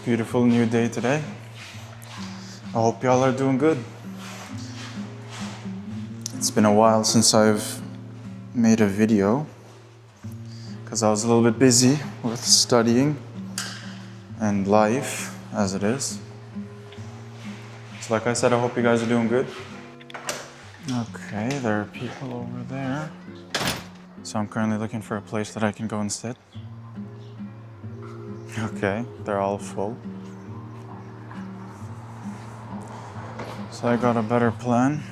Beautiful new day today. I hope y'all are doing good. It's been a while since I've made a video because I was a little bit busy with studying and life as it is. So like I said, I hope you guys are doing good. Okay, there are people over there. So I'm currently looking for a place that I can go and sit. Okay, they're all full. So I got a better plan.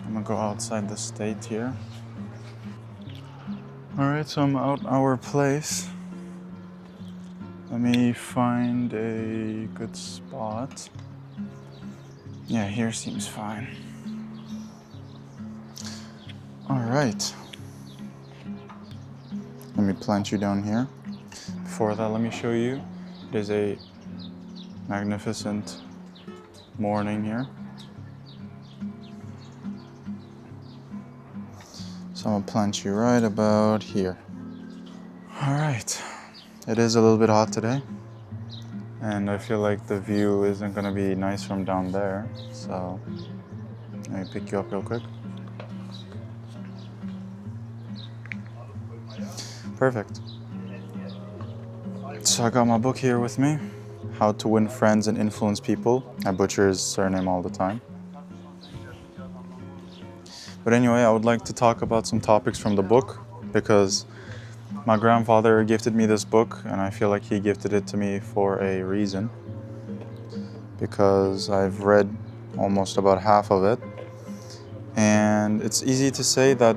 I'm gonna go outside the state here. Alright, so I'm out our place. Let me find a good spot. Yeah, here seems fine. Alright. Let me plant you down here. Before that, let me show you. It is a magnificent morning here. So I'm gonna plant you right about here. Alright. It is a little bit hot today. And I feel like the view isn't gonna be nice from down there. So let me pick you up real quick. Perfect. So I got my book here with me, How to Win Friends and Influence People. I butcher his surname all the time. But anyway, I would like to talk about some topics from the book because my grandfather gifted me this book and I feel like he gifted it to me for a reason. Because I've read almost about half of it. And it's easy to say that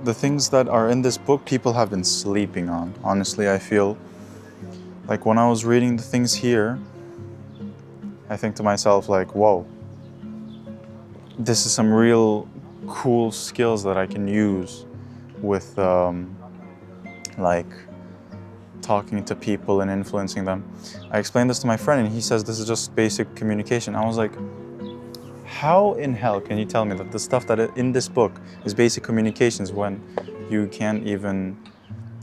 the things that are in this book, people have been sleeping on. Honestly, I feel like when I was reading the things here, I think to myself like, whoa, this is some real cool skills that I can use with like talking to people and influencing them. I explained this to my friend and he says this is just basic communication. I was like, how in hell can you tell me that the stuff that in this book is basic communications when you can't even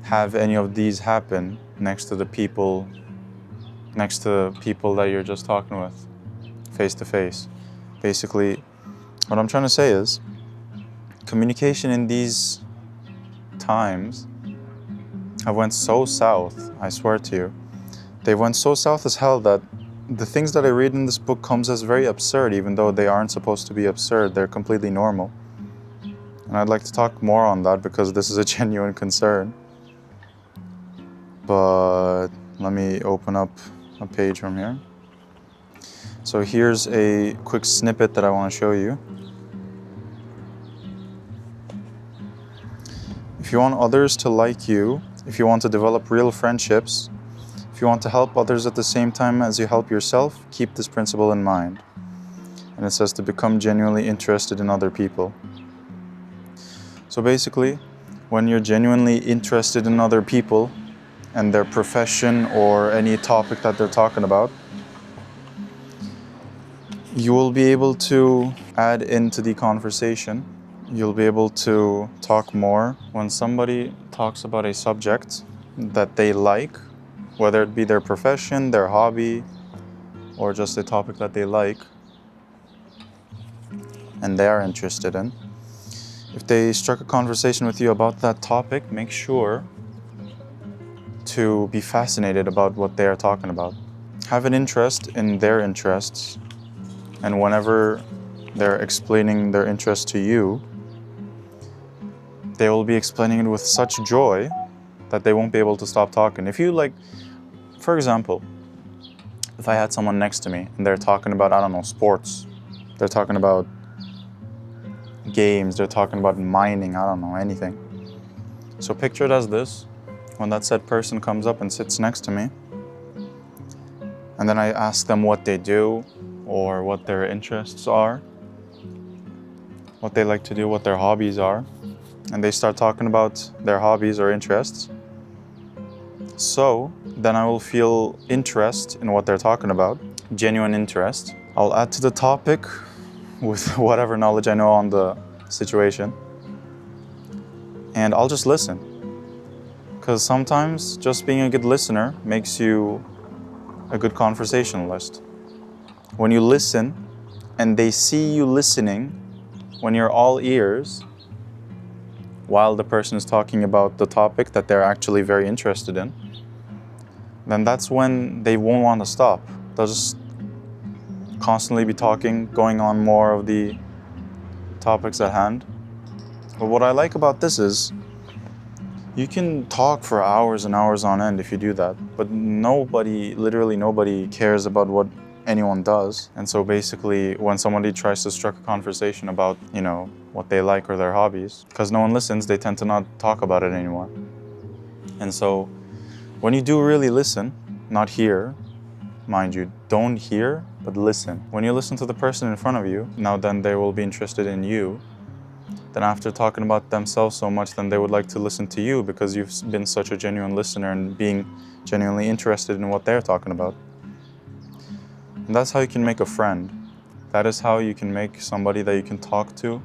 have any of these happen next to people that you're just talking with, face to face? Basically, what I'm trying to say is, communication in these times have went so south, I swear to you. They went so south as hell that the things that I read in this book comes as very absurd, even though they aren't supposed to be absurd. They're completely normal. And I'd like to talk more on that because this is a genuine concern. But let me open up a page from here. So here's a quick snippet that I want to show you. If you want others to like you, if you want to develop real friendships, if you want to help others at the same time as you help yourself, keep this principle in mind. And it says to become genuinely interested in other people. So basically, when you're genuinely interested in other people and their profession or any topic that they're talking about, you will be able to add into the conversation. You'll be able to talk more. When somebody talks about a subject that they like, whether it be their profession, their hobby, or just a topic that they like and they are interested in, if they struck a conversation with you about that topic, make sure to be fascinated about what they are talking about. Have an interest in their interests, and whenever they're explaining their interest to you, they will be explaining it with such joy that they won't be able to stop talking. If you like, for example, if I had someone next to me and they're talking about, I don't know, sports, they're talking about games, they're talking about mining, I don't know, anything. So picture it as this, when that said person comes up and sits next to me, and then I ask them what they do or what their interests are, what they like to do, what their hobbies are, and they start talking about their hobbies or interests. So then I will feel interest in what they're talking about, genuine interest. I'll add to the topic with whatever knowledge I know on the situation, and I'll just listen. Because sometimes just being a good listener makes you a good conversationalist. When you listen and they see you listening, when you're all ears, while the person is talking about the topic that they're actually very interested in, then that's when they won't want to stop. They'll just constantly be talking, going on more of the topics at hand. But what I like about this is you can talk for hours and hours on end if you do that, but literally nobody cares about what anyone does. And so basically when somebody tries to strike a conversation about, what they like or their hobbies, because no one listens, they tend to not talk about it anymore. And so when you do really listen, not hear, mind you, don't hear, but listen. When you listen to the person in front of you, now then they will be interested in you. Then after talking about themselves so much, then they would like to listen to you because you've been such a genuine listener and being genuinely interested in what they're talking about. And that's how you can make a friend. That is how you can make somebody that you can talk to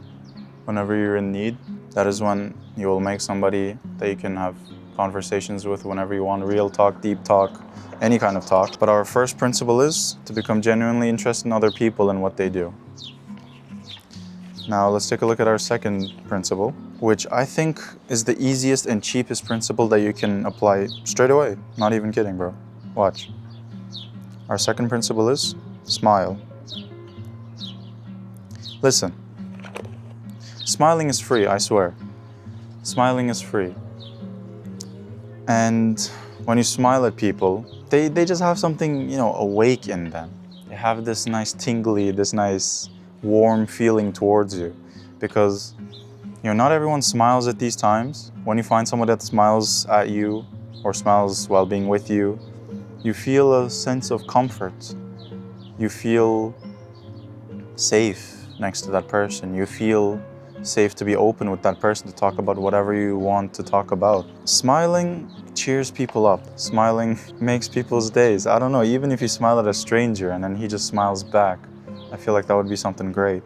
whenever you're in need. That is when you will make somebody that you can have conversations with whenever you want, real talk, deep talk, any kind of talk. But our first principle is to become genuinely interested in other people and what they do. Now let's take a look at our second principle, which I think is the easiest and cheapest principle that you can apply straight away. Not even kidding, bro. Watch. Our second principle is smile. Listen. Smiling is free, I swear. Smiling is free. And when you smile at people, they just have something, awake in them. They have this nice tingly, this nice warm feeling towards you, because not everyone smiles at these times. When you find someone that smiles at you or smiles while being with you, you feel a sense of comfort. You feel safe next to that person. You feel safe to be open with that person to talk about whatever you want to talk about. Smiling cheers people up. Smiling makes people's days. I don't know, even if you smile at a stranger and then he just smiles back, I feel like that would be something great.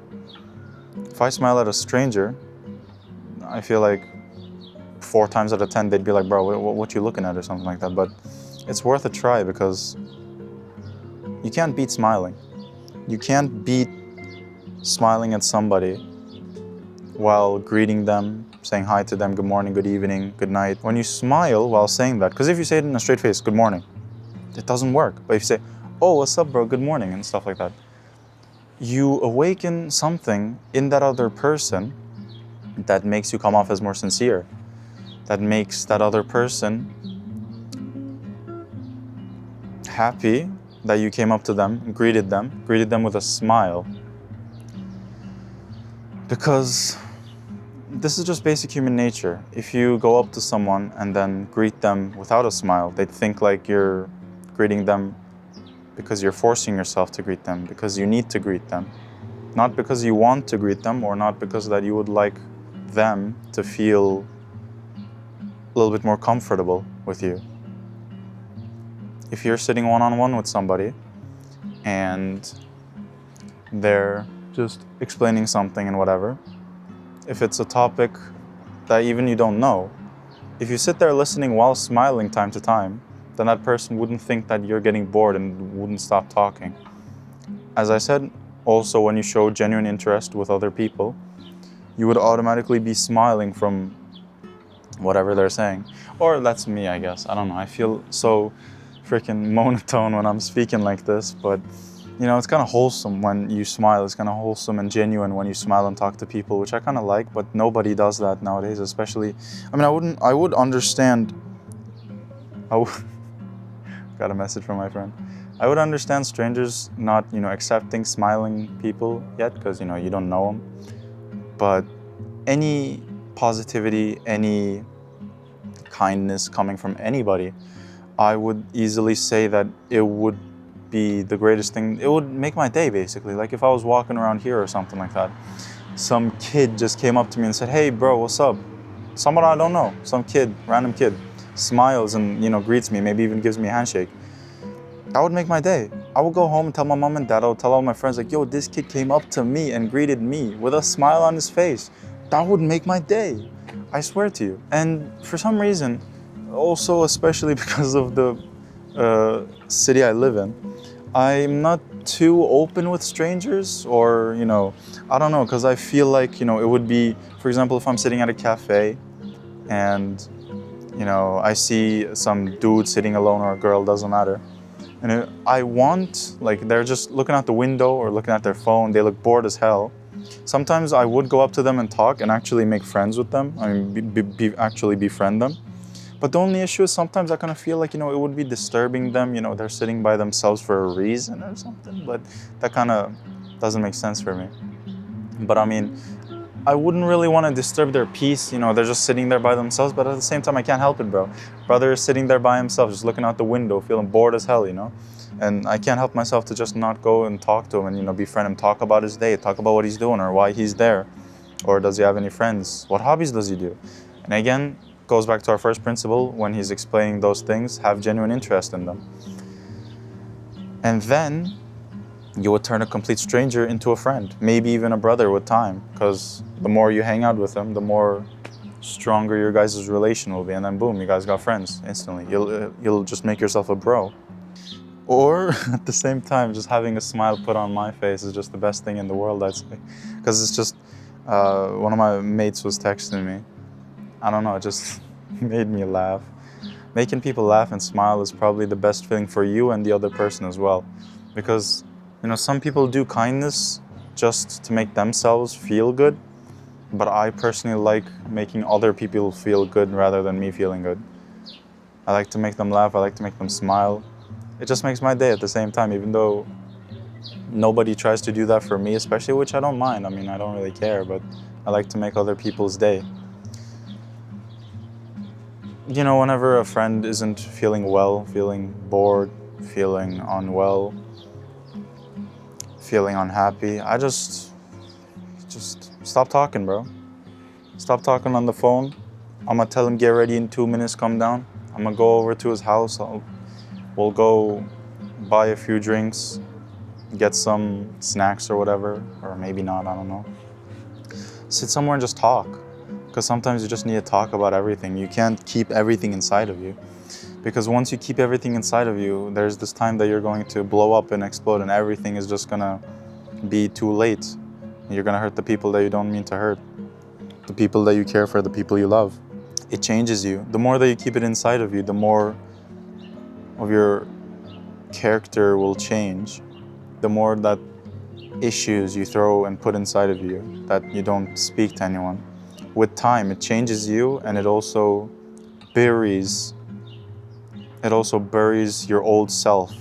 If I smile at a stranger, I feel like 4 times out of 10 they'd be like, bro, what you looking at or something like that. But it's worth a try because you can't beat smiling. You can't beat smiling at somebody while greeting them, saying hi to them, good morning, good evening, good night. When you smile while saying that, because if you say it in a straight face, good morning, it doesn't work. But if you say, oh, what's up, bro, good morning, and stuff like that, you awaken something in that other person that makes you come off as more sincere, that makes that other person happy that you came up to them, greeted them with a smile. Because this is just basic human nature. If you go up to someone and then greet them without a smile, they'd think like you're greeting them because you're forcing yourself to greet them, because you need to greet them. Not because you want to greet them, or not because that you would like them to feel a little bit more comfortable with you. If you're sitting one-on-one with somebody and they're just explaining something and whatever, if it's a topic that even you don't know, if you sit there listening while smiling time to time, then that person wouldn't think that you're getting bored and wouldn't stop talking. As I said, also when you show genuine interest with other people, you would automatically be smiling from whatever they're saying. Or that's me, I guess. I don't know. I feel so freaking monotone when I'm speaking like this, but it's kind of wholesome when you smile. It's kind of wholesome and genuine when you smile and talk to people, which I kind of like, but nobody does that nowadays, especially. I would understand. Got a message from my friend. I would understand strangers not, accepting smiling people yet, because, you don't know them. But any positivity, any kindness coming from anybody, I would easily say that it would be the greatest thing. It would make my day, basically. Like if I was walking around here or something like that, some kid just came up to me and said, hey, bro, what's up? Someone I don't know, some kid, random kid, smiles and, greets me, maybe even gives me a handshake. That would make my day. I would go home and tell my mom and dad, I would tell all my friends, like, yo, this kid came up to me and greeted me with a smile on his face. That would make my day. I swear to you. And for some reason, also especially because of the city I live in, I'm not too open with strangers, or I don't know, because I feel like it would be, for example, if I'm sitting at a cafe and I see some dude sitting alone, or a girl, doesn't matter, and I want, like, they're just looking out the window or looking at their phone, they look bored as hell. Sometimes I would go up to them and talk and actually make friends with them. I mean, actually befriend them. But the only issue is sometimes I kind of feel like, it would be disturbing them. They're sitting by themselves for a reason or something. But that kind of doesn't make sense for me. But I mean, I wouldn't really want to disturb their peace. They're just sitting there by themselves. But at the same time, I can't help it, bro. Brother is sitting there by himself, just looking out the window, feeling bored as hell, And I can't help myself to just not go and talk to him and, befriend him, talk about his day, talk about what he's doing or why he's there. Or does he have any friends? What hobbies does he do? And again, goes back to our first principle, when he's explaining those things, have genuine interest in them. And then you would turn a complete stranger into a friend, maybe even a brother with time, because the more you hang out with him, the more stronger your guys' relation will be, and then boom, you guys got friends instantly. You'll just make yourself a bro. Or at the same time, just having a smile put on my face is just the best thing in the world, I'd say, because it's just one of my mates was texting me. I don't know, it just made me laugh. Making people laugh and smile is probably the best feeling for you and the other person as well. Because, some people do kindness just to make themselves feel good. But I personally like making other people feel good rather than me feeling good. I like to make them laugh, I like to make them smile. It just makes my day at the same time, even though nobody tries to do that for me, especially, which I don't mind. I mean, I don't really care, but I like to make other people's day. Whenever a friend isn't feeling well, feeling bored, feeling unwell, feeling unhappy, I just stop talking, bro. Stop talking on the phone. I'm gonna tell him, get ready in 2 minutes, come down. I'm gonna go over to his house. We'll go buy a few drinks, get some snacks or whatever, or maybe not, I don't know. Sit somewhere and just talk. Because sometimes you just need to talk about everything. You can't keep everything inside of you. Because once you keep everything inside of you, there's this time that you're going to blow up and explode, and everything is just gonna be too late. You're gonna hurt the people that you don't mean to hurt. The people that you care for, the people you love. It changes you. The more that you keep it inside of you, the more of your character will change. The more that issues you throw and put inside of you, that you don't speak to anyone. With time, it changes you, and it also buries your old self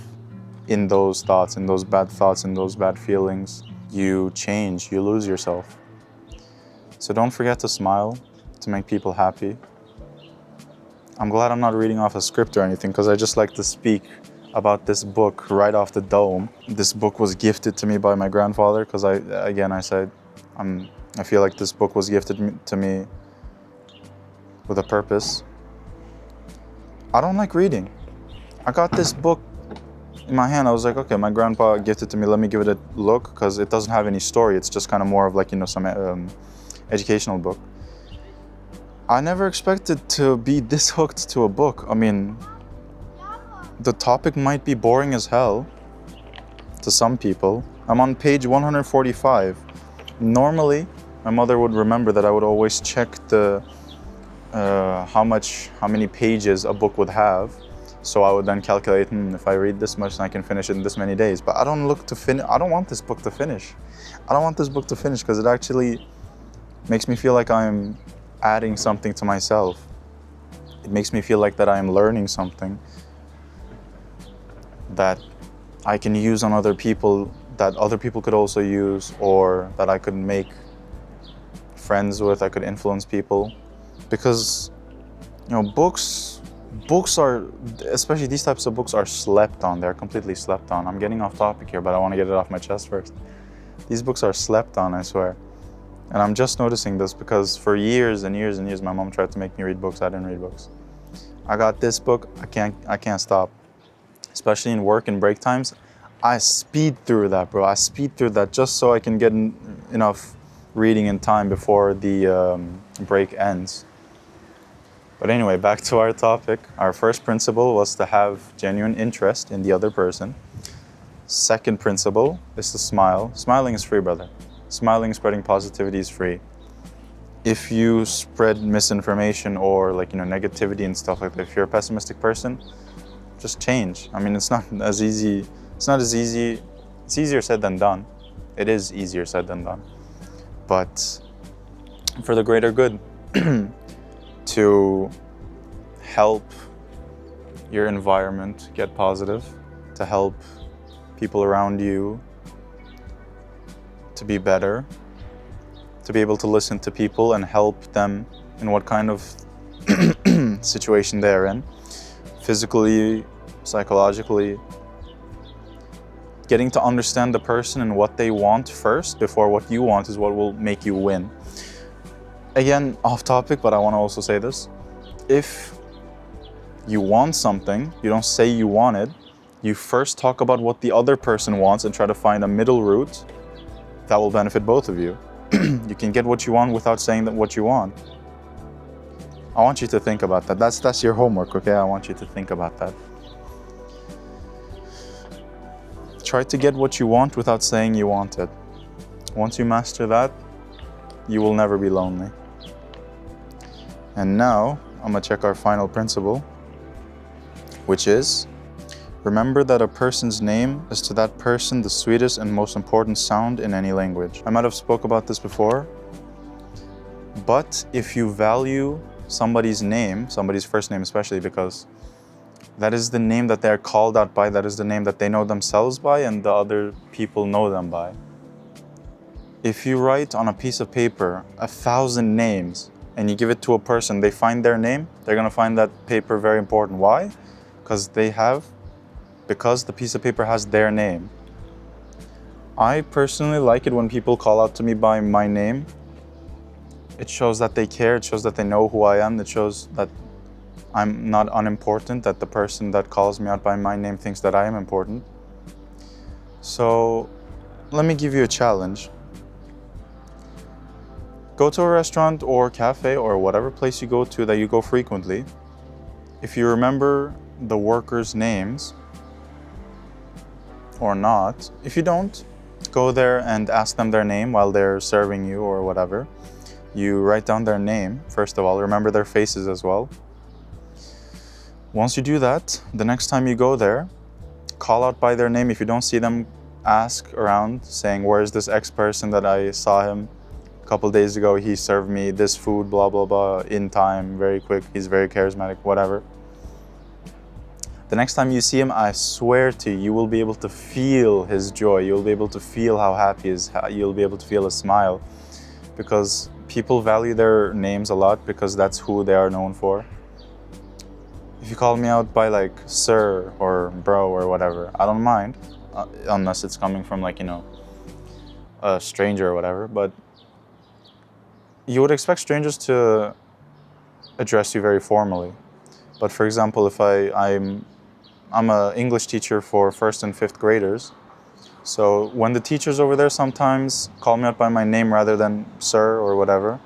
in those thoughts, in those bad thoughts, in those bad feelings. You change, you lose yourself. So don't forget to smile, to make people happy. I'm glad I'm not reading off a script or anything, because I just like to speak about this book right off the dome. This book was gifted to me by my grandfather, because I feel like this book was gifted to me with a purpose. I don't like reading. I got this book in my hand. I was like, okay, my grandpa gifted to me, let me give it a look, because it doesn't have any story. It's just kind of more of like, some educational book. I never expected to be this hooked to a book. I mean, the topic might be boring as hell to some people. I'm on page 145. Normally, my mother would remember that I would always check the how many pages a book would have. So I would then calculate, if I read this much, then I can finish it in this many days. But I don't want this book to finish. I don't want this book to finish, because it actually makes me feel like I'm adding something to myself. It makes me feel like that I am learning something that I can use on other people, that other people could also use, or that I could make friends with, I could influence people. Because, books are, especially these types of books, are slept on. They're completely slept on. I'm getting off topic here, but I want to get it off my chest first. These books are slept on, I swear. And I'm just noticing this because for years and years and years, my mom tried to make me read books. I didn't read books. I got this book, I can't stop. Especially in work and break times, I speed through that, bro. I speed through that just so I can get enough reading in time before the break ends. But anyway, back to our topic. Our first principle was to have genuine interest in the other person. Second principle is to smile. Smiling is free, brother. Smiling, spreading positivity is free. If you spread misinformation or negativity and stuff like that, if you're a pessimistic person, just change. I mean, it's not as easy. It's not as easy. It's easier said than done. It is easier said than done. But for the greater good, to help your environment get positive, to help people around you to be better, to be able to listen to people and help them in what kind of situation they're in, physically, psychologically, getting to understand the person and what they want first before what you want is what will make you win. Again, off topic, but I want to also say this. If you want something, you don't say you want it, you first talk about what the other person wants and try to find a middle route that will benefit both of you. You can get what you want without saying that what you want. I want you to think about that. That's your homework, okay? I want you to think about that. Try to get what you want without saying you want it. Once you master that, you will never be lonely. And now, I'm gonna check our final principle, which is, remember that a person's name is to that person the sweetest and most important sound in any language. I might have spoke about this before, but if you value somebody's name, somebody's first name especially, because that is the name that they're called out by, that is the name that they know themselves by and the other people know them by. If you write on a piece of paper 1,000 names and you give it to a person, they find their name, they're gonna find that paper very important. Why? Because the piece of paper has their name. I personally like it when people call out to me by my name. It shows that they care, it shows that they know who I am, it shows that I'm not unimportant, that the person that calls me out by my name thinks that I am important. So let me give you a challenge. Go to a restaurant or cafe or whatever place you go to that you go frequently. If you remember the workers' names or not, if you don't, go there and ask them their name while they're serving you or whatever. You write down their name, first of all, remember their faces as well. Once you do that, the next time you go there, call out by their name. If you don't see them, ask around saying, where's this X person that I saw him a couple days ago, he served me this food, blah, blah, blah, in time, very quick, he's very charismatic, whatever. The next time you see him, I swear to you, you will be able to feel his joy. You'll be able to feel how happy he is. You'll be able to feel a smile, because people value their names a lot because that's who they are known for. If you call me out by like sir or bro or whatever, I don't mind, unless it's coming from a stranger or whatever. But you would expect strangers to address you very formally. But for example, if I'm an English teacher for 1st and 5th graders. So when the teachers over there sometimes call me out by my name rather than sir or whatever,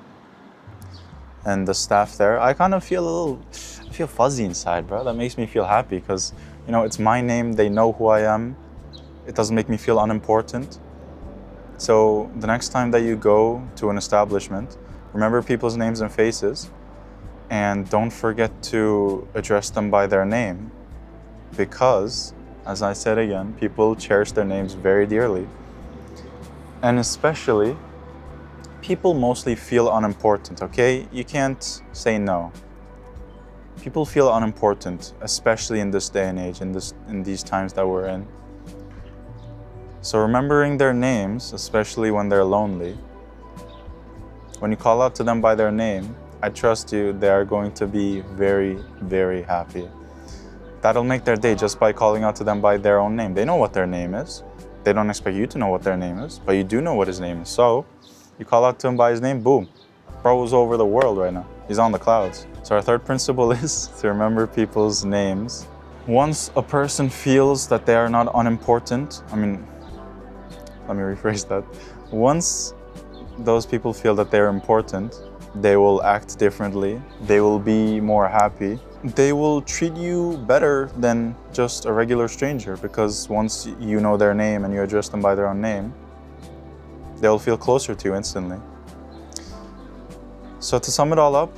and the staff there, I kind of feel I feel fuzzy inside, bro. That makes me feel happy because, it's my name, they know who I am. It doesn't make me feel unimportant. So the next time that you go to an establishment, remember people's names and faces, and don't forget to address them by their name, because, as I said again, people cherish their names very dearly. And especially, people mostly feel unimportant, okay? You can't say no. People feel unimportant, especially in this day and age, in these times that we're in. So remembering their names, especially when they're lonely, when you call out to them by their name, I trust you, they are going to be very, very happy. That'll make their day just by calling out to them by their own name. They know what their name is. They don't expect you to know what their name is, but you do know what his name is. So you call out to him by his name, boom. Bro is over the world right now. He's on the clouds. So our third principle is to remember people's names. Once a person feels that they are not unimportant, let me rephrase that. Once those people feel that they're important, They will act differently. They will be more happy. They will treat you better than just a regular stranger, because once you know their name and you address them by their own name, they'll feel closer to you instantly. So to sum it all up,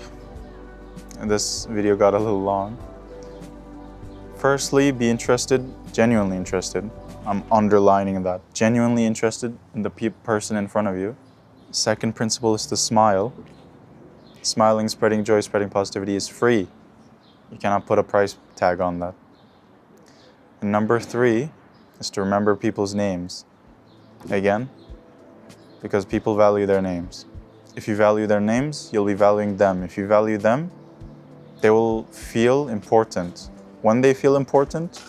and this video got a little long. Firstly, be interested, genuinely interested. I'm underlining that. Genuinely interested in the person in front of you. Second principle is to smile. Smiling, spreading joy, spreading positivity is free. You cannot put a price tag on that. And number 3 is to remember people's names. Again, because people value their names. If you value their names, you'll be valuing them. If you value them, they will feel important. When they feel important,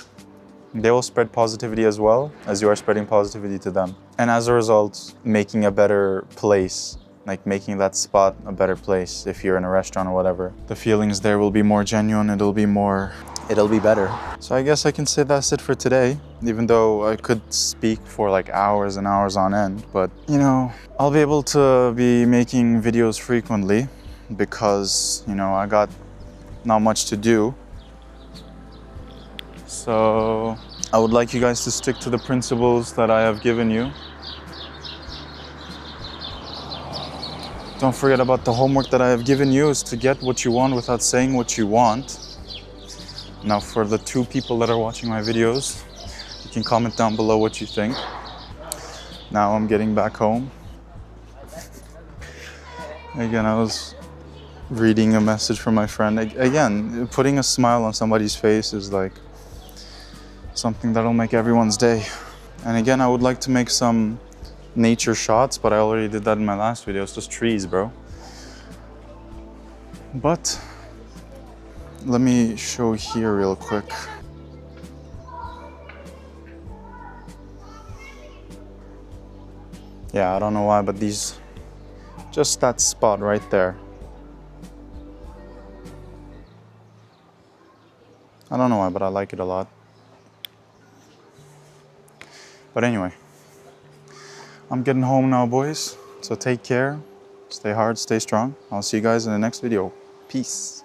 they will spread positivity as well as you are spreading positivity to them. And as a result, making a better place, like making that spot a better place if you're in a restaurant or whatever. The feelings there will be more genuine, it'll be better. So I guess I can say that's it for today, even though I could speak for like hours and hours on end. But you know, I'll be able to be making videos frequently because, you know, I got not much to do. So I would like you guys to stick to the principles that I have given you. Don't forget about the homework that I have given you is to get what you want without saying what you want. Now for the 2 people that are watching my videos, you can comment down below what you think. Now I'm getting back home. Again, I was reading a message from my friend. Again, putting a smile on somebody's face is like something that'll make everyone's day. And again, I would like to make some nature shots, but I already did that in my last video. It's just trees, bro. But let me show here real quick. Yeah, I don't know why, but just that spot right there. I don't know why, but I like it a lot. But anyway, I'm getting home now, boys. So take care, stay hard, stay strong. I'll see you guys in the next video. Peace.